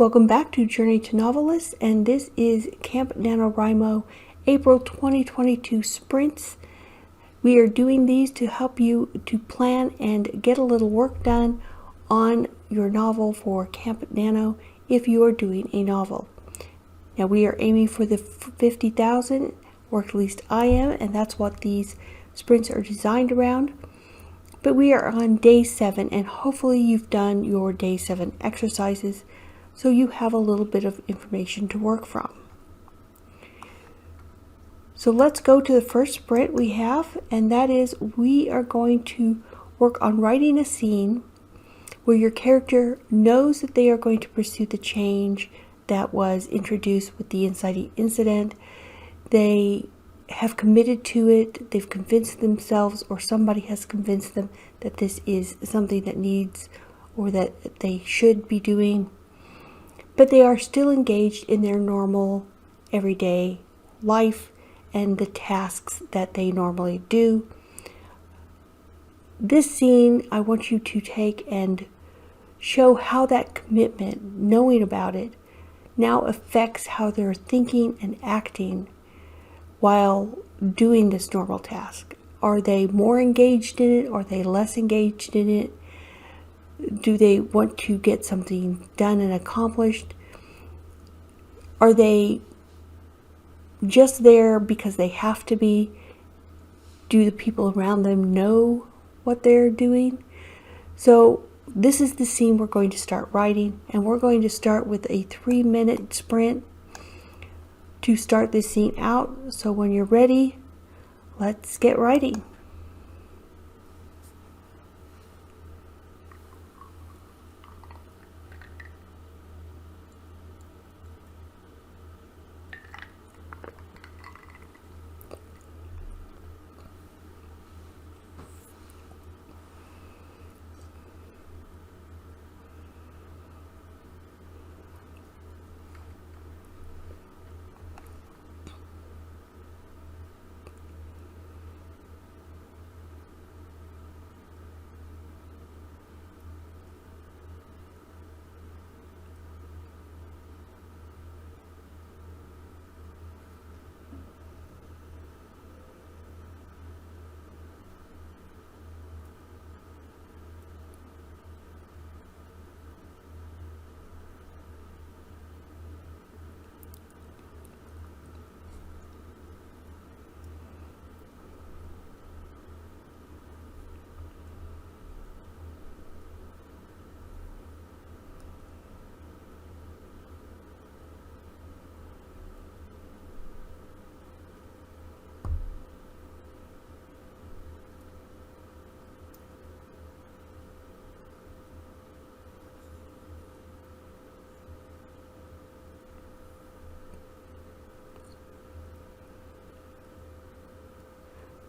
Welcome back to Journey to Novelist, and this is Camp NaNoWriMo April 2022 sprints. We are doing these to help you to plan and get a little work done on your novel for Camp Nano if you are doing a novel. Now we are aiming for the 50,000, or at least I am, and that's what these sprints are designed around. But we are on day 7, and hopefully you've done your day 7 exercises so you have a little bit of information to work from. So let's go to the first sprint we have, and that is we are going to work on writing a scene where your character knows that they are going to pursue the change that was introduced with the inciting incident. They have committed to it, they've convinced themselves, or somebody has convinced them that this is something that needs or that they should be doing, but they are still engaged in their normal everyday life and the tasks that they normally do. This scene, I want you to take and show how that commitment, knowing about it, now affects how they're thinking and acting while doing this normal task. Are they more engaged in it? Are they less engaged in it? Do they want to get something done and accomplished? Are they just there because they have to be? Do the people around them know what they're doing? So this is the scene we're going to start writing, and we're going to start with a 3-minute sprint to start this scene out. So when you're ready, let's get writing.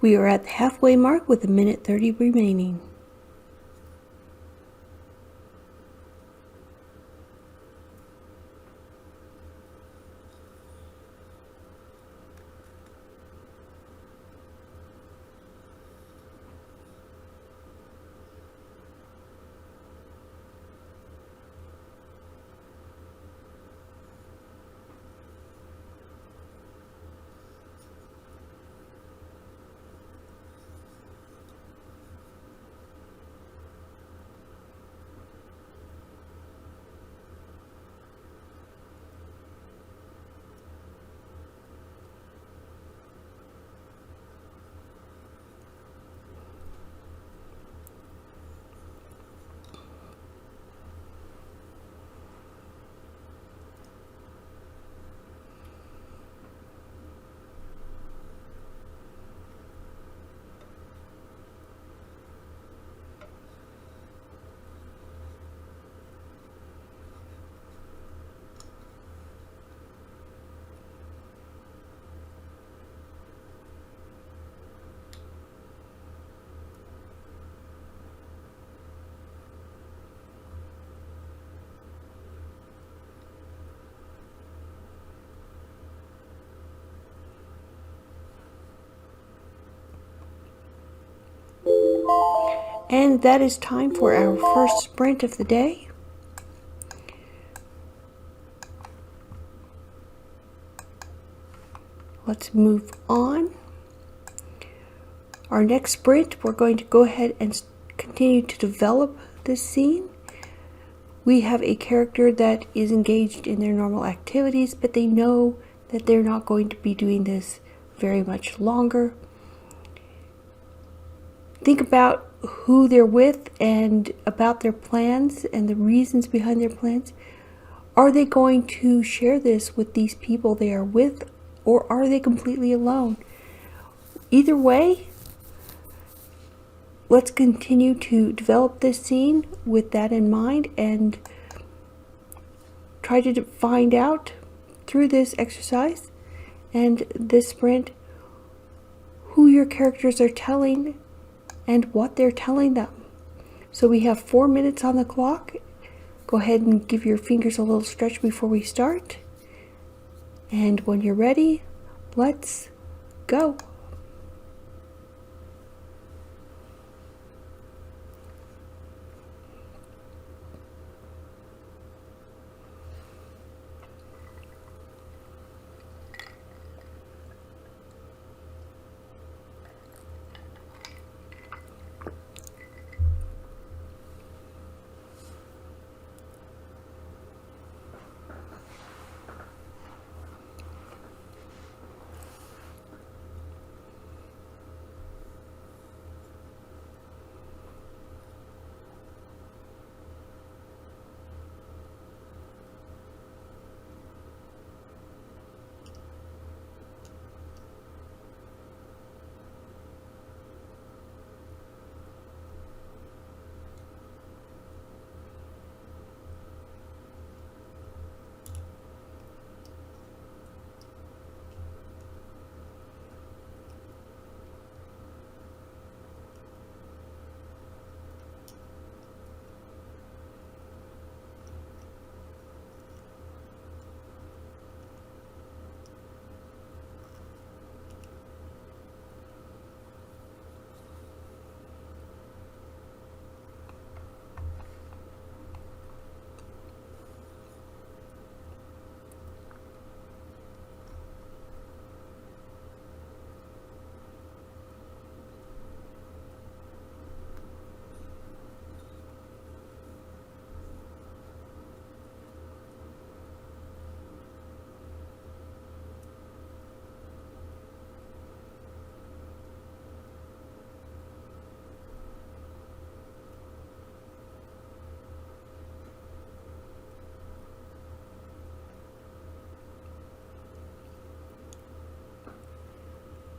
We are at the halfway mark with 1:30 remaining. And that is time for our first sprint of the day. let's move on. Our next sprint, we're going to go ahead and continue to develop this scene. We have a character that is engaged in their normal activities, but they know that they're not going to be doing this very much longer. Think about who they're with and about their plans and the reasons behind their plans. Are they going to share this with these people they are with, or are they completely alone? Either way, let's continue to develop this scene with that in mind and try to find out through this exercise and this sprint who your characters are telling and what they're telling them. So we have 4 minutes on the clock. Go ahead and give your fingers a little stretch before we start. And when you're ready, let's go.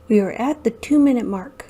We are at the 2-minute mark.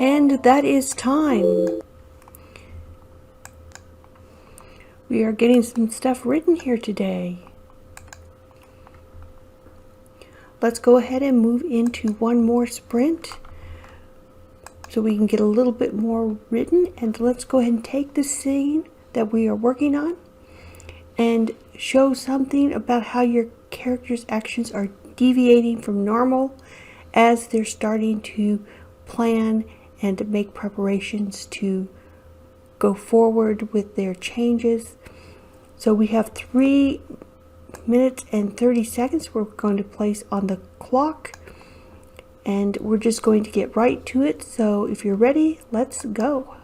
And that is time. We are getting some stuff written here today. Let's go ahead and move into one more sprint so we can get a little bit more written. And let's go ahead and take the scene that we are working on and show something about how your character's actions are deviating from normal as they're starting to plan and make preparations to go forward with their changes. So we have 3 minutes and 30 seconds we're going to place on the clock, and we're just going to get right to it. So if you're ready, let's go.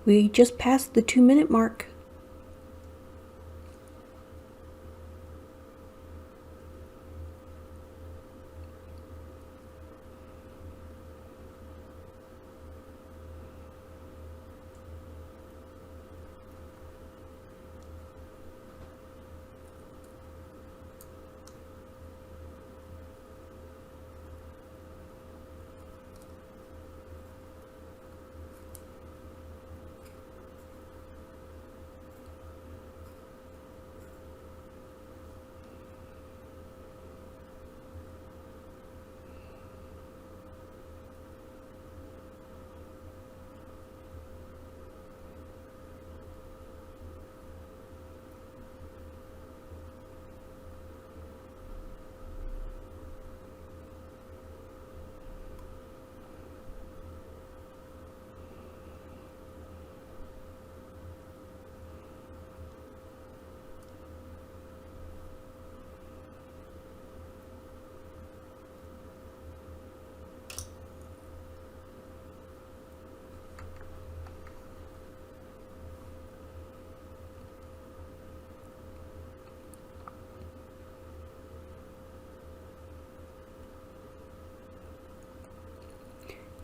We just passed the 2-minute mark.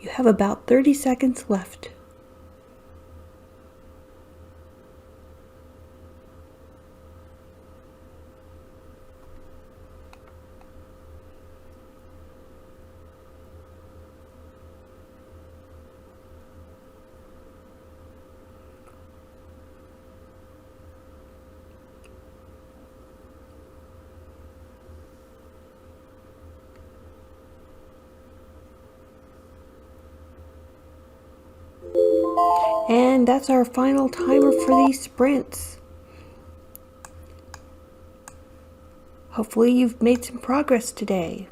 You have about 30 seconds left. And that's our final timer for these sprints. Hopefully you've made some progress today.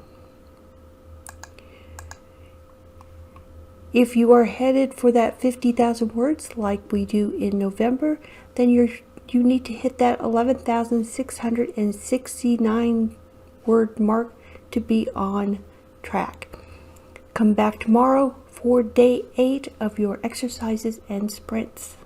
If you are headed for that 50,000 words like we do in November, then you need to hit that 11,669 word mark to be on track. Come back tomorrow for day 8 of your exercises and sprints.